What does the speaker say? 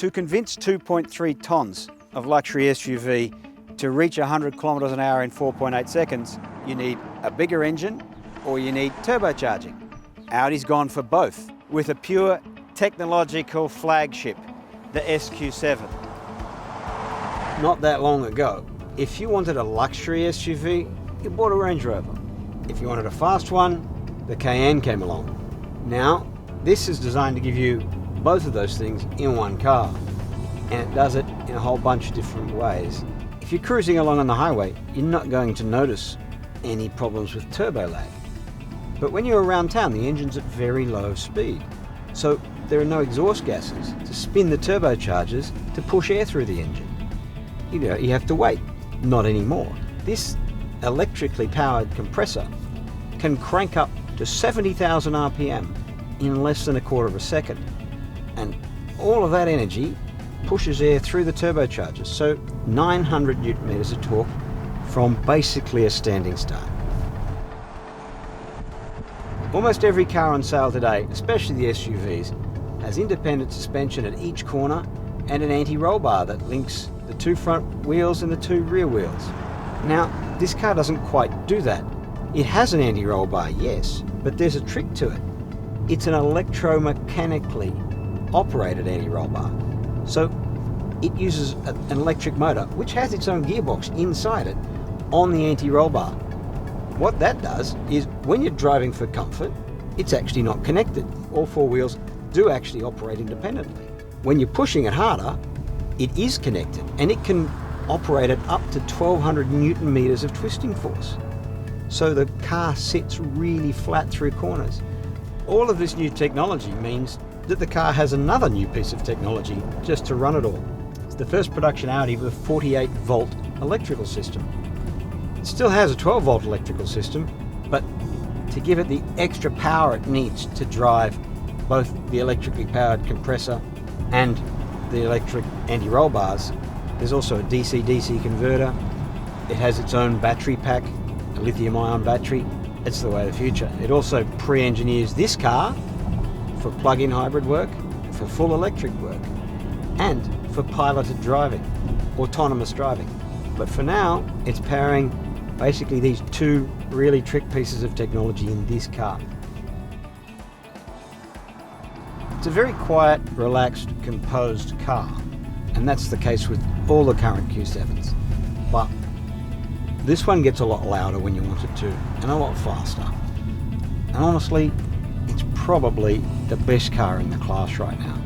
To convince 2.3 tonnes of luxury SUV to reach 100 kilometres an hour in 4.8 seconds, you need a bigger engine or you need turbocharging. Audi's gone for both with a pure technological flagship, the SQ7. Not that long ago, if you wanted a luxury SUV, you bought a Range Rover. If you wanted a fast one, the Cayenne came along. Now, this is designed to give you both of those things in one car, and it does it in a whole bunch of different ways. If you're cruising along on the highway, you're not going to notice any problems with turbo lag. But when you're around town, the engine's at very low speed, so there are no exhaust gases to spin the turbochargers to push air through the engine. You have to wait. Not anymore. This electrically powered compressor can crank up to 70,000 RPM in less than a quarter of a second. And all of that energy pushes air through the turbochargers, so 900 Newton meters of torque from basically a standing start. Almost every car on sale today, especially the SUVs, has independent suspension at each corner and an anti-roll bar that links the two front wheels and the two rear wheels. Now, this car doesn't quite do that. It has an anti-roll bar, yes, but there's a trick to it. It's an electromechanically operated anti-roll bar. So it uses an electric motor, which has its own gearbox inside it, on the anti-roll bar. What that does is, when you're driving for comfort, it's actually not connected. All four wheels do actually operate independently. When you're pushing it harder, it is connected, and it can operate at up to 1200 Newton meters of twisting force. So the car sits really flat through corners. All of this new technology means that the car has another new piece of technology just to run it all. It's the first production Audi with a 48-volt electrical system. It still has a 12-volt electrical system, but to give it the extra power it needs to drive both the electrically powered compressor and the electric anti-roll bars, there's also a DC-DC converter. It has its own battery pack, a lithium-ion battery. It's the way of the future. It also pre-engineers this car for plug-in hybrid work, for full electric work, and for piloted driving, autonomous driving. But for now, it's powering basically these two really trick pieces of technology in this car. It's a very quiet, relaxed, composed car, and that's the case with all the current Q7s. But this one gets a lot louder when you want it to, and a lot faster. And honestly, it's probably the best car in the class right now.